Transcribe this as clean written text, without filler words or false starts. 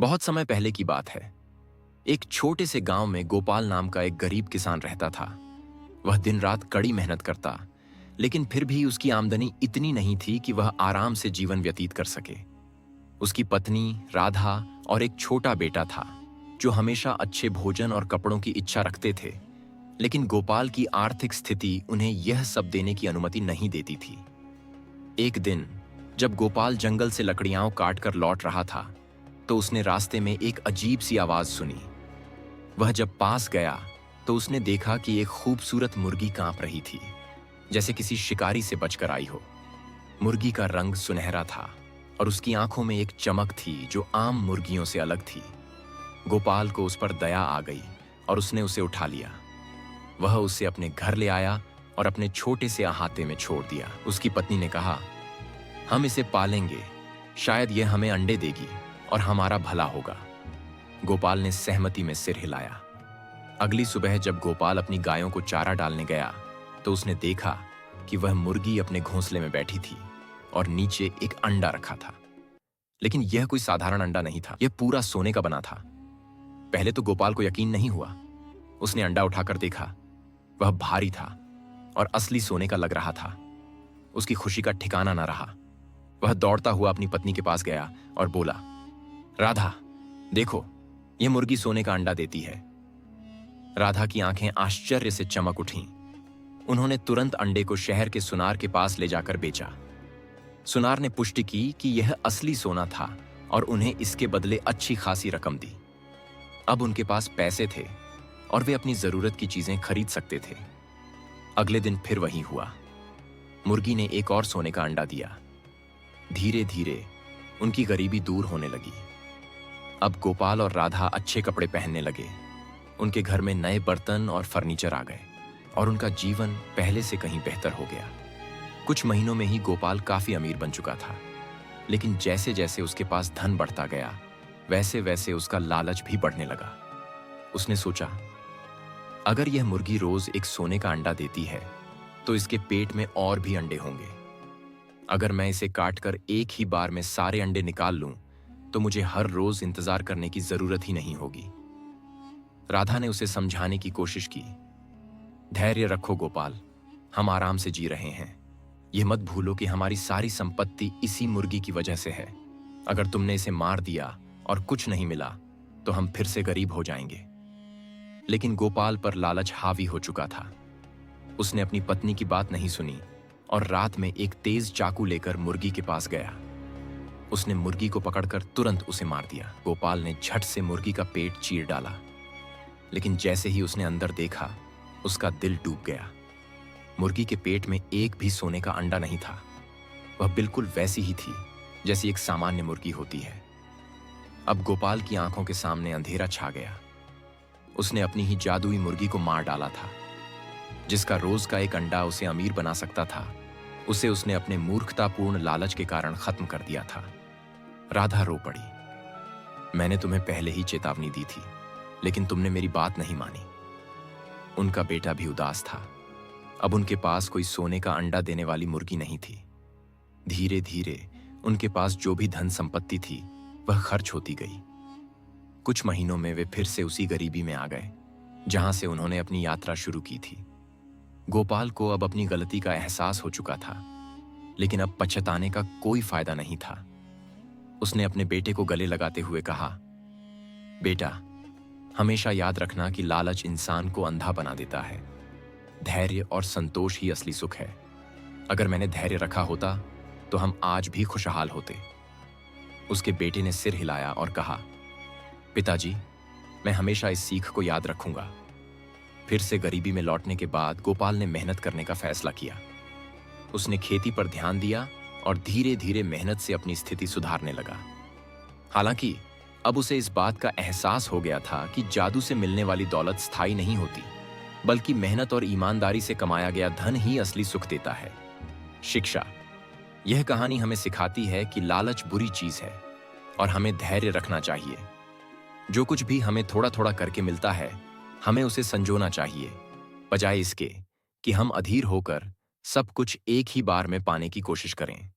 बहुत समय पहले की बात है। एक छोटे से गांव में गोपाल नाम का एक गरीब किसान रहता था। वह दिन रात कड़ी मेहनत करता, लेकिन फिर भी उसकी आमदनी इतनी नहीं थी कि वह आराम से जीवन व्यतीत कर सके। उसकी पत्नी राधा और एक छोटा बेटा था, जो हमेशा अच्छे भोजन और कपड़ों की इच्छा रखते थे। लेकिन गोपाल की आर्थिक स्थिति उन्हें यह सब देने की अनुमति नहीं देती थी। एक दिन जब गोपाल जंगल से लकड़ियां काट कर लौट रहा था, तो उसने रास्ते में एक अजीब सी आवाज सुनी। वह जब पास गया तो उसने देखा कि एक खूबसूरत मुर्गी कांप रही थी, जैसे किसी शिकारी से बचकर आई हो। मुर्गी का रंग सुनहरा था और उसकी आंखों में एक चमक थी जो आम मुर्गियों से अलग थी। गोपाल को उस पर दया आ गई और उसने उसे उठा लिया। वह उसे अपने घर ले आया और अपने छोटे से अहाते में छोड़ दिया। उसकी पत्नी ने कहा, हम इसे पालेंगे, शायद यह हमें अंडे देगी और हमारा भला होगा। गोपाल ने सहमति में सिर हिलाया। अगली सुबह जब गोपाल अपनी गायों को चारा डालने गया, तो उसने देखा कि वह मुर्गी अपने घोंसले में बैठी थी और नीचे एक अंडा रखा था। लेकिन यह कोई साधारण अंडा नहीं था, यह पूरा सोने का बना था। पहले तो गोपाल को यकीन नहीं हुआ। उसने अंडा उठाकर देखा। वह भारी था और असली सोने का लग रहा था। उसकी खुशी का ठिकाना न रहा। वह दौड़ता हुआ अपनी पत्नी के पास गया और बोला, राधा, देखो, यह मुर्गी सोने का अंडा देती है। राधा की आंखें आश्चर्य से चमक उठीं। उन्होंने तुरंत अंडे को शहर के सुनार के पास ले जाकर बेचा। सुनार ने पुष्टि की कि यह असली सोना था और उन्हें इसके बदले अच्छी खासी रकम दी। अब उनके पास पैसे थे और वे अपनी जरूरत की चीजें खरीद सकते थे। अगले दिन फिर वही हुआ। मुर्गी ने एक और सोने का अंडा दिया। धीरे धीरे उनकी गरीबी दूर होने लगी। अब गोपाल और राधा अच्छे कपड़े पहनने लगे। उनके घर में नए बर्तन और फर्नीचर आ गए और उनका जीवन पहले से कहीं बेहतर हो गया। कुछ महीनों में ही गोपाल काफी अमीर बन चुका था। लेकिन जैसे जैसे उसके पास धन बढ़ता गया, वैसे वैसे उसका लालच भी बढ़ने लगा। उसने सोचा, अगर यह मुर्गी रोज एक सोने का अंडा देती है, तो इसके पेट में और भी अंडे होंगे। अगर मैं इसे काटकर एक ही बार में सारे अंडे निकाल लूं, तो मुझे हर रोज इंतजार करने की जरूरत ही नहीं होगी। राधा ने उसे समझाने की कोशिश की। धैर्य रखो गोपाल, हम आराम से जी रहे हैं। यह मत भूलो कि हमारी सारी संपत्ति इसी मुर्गी की वजह से है। अगर तुमने इसे मार दिया और कुछ नहीं मिला, तो हम फिर से गरीब हो जाएंगे। लेकिन गोपाल पर लालच हावी हो चुका था। उसने अपनी पत्नी की बात नहीं सुनी और रात में एक तेज चाकू लेकर मुर्गी के पास गया। उसने मुर्गी को पकड़कर तुरंत उसे मार दिया। गोपाल ने झट से मुर्गी का पेट चीर डाला, लेकिन जैसे ही उसने अंदर देखा, उसका दिल डूब गया। मुर्गी के पेट में एक भी सोने का अंडा नहीं था। वह बिल्कुल वैसी ही थी जैसी एक सामान्य मुर्गी होती है। अब गोपाल की आंखों के सामने अंधेरा छा गया। उसने अपनी ही जादुई मुर्गी को मार डाला था। जिसका रोज का एक अंडा उसे अमीर बना सकता था, उसे उसने अपने मूर्खतापूर्ण लालच के कारण खत्म कर दिया था। राधा रो पड़ी। मैंने तुम्हें पहले ही चेतावनी दी थी, लेकिन तुमने मेरी बात नहीं मानी। उनका बेटा भी उदास था। अब उनके पास कोई सोने का अंडा देने वाली मुर्गी नहीं थी। धीरे धीरे उनके पास जो भी धन संपत्ति थी, वह खर्च होती गई। कुछ महीनों में वे फिर से उसी गरीबी में आ गए, जहां से उन्होंने अपनी यात्रा शुरू की थी। गोपाल को अब अपनी गलती का एहसास हो चुका था, लेकिन अब पछताने का कोई फायदा नहीं था। उसने अपने बेटे को गले लगाते हुए कहा, बेटा, हमेशा याद रखना कि लालच इंसान को अंधा बना देता है। धैर्य और संतोष ही असली सुख है। अगर मैंने धैर्य रखा होता, तो हम आज भी खुशहाल होते। उसके बेटे ने सिर हिलाया और कहा, पिताजी, मैं हमेशा इस सीख को याद रखूंगा। फिर से गरीबी में लौटने के बाद गोपाल ने मेहनत करने का फैसला किया। उसने खेती पर ध्यान दिया और धीरे धीरे मेहनत से अपनी स्थिति सुधारने लगा। हालांकि अब उसे इस बात का एहसास हो गया था कि जादू से मिलने वाली दौलत स्थायी नहीं होती, बल्कि मेहनत और ईमानदारी से कमाया गया धन ही असली सुख देता है। शिक्षा। यह कहानी हमें सिखाती है कि लालच बुरी चीज है और हमें धैर्य रखना चाहिए। जो कुछ भी हमें थोड़ा थोड़ा करके मिलता है, हमें उसे संजोना चाहिए, बजाय इसके कि हम अधीर होकर सब कुछ एक ही बार में पाने की कोशिश करें।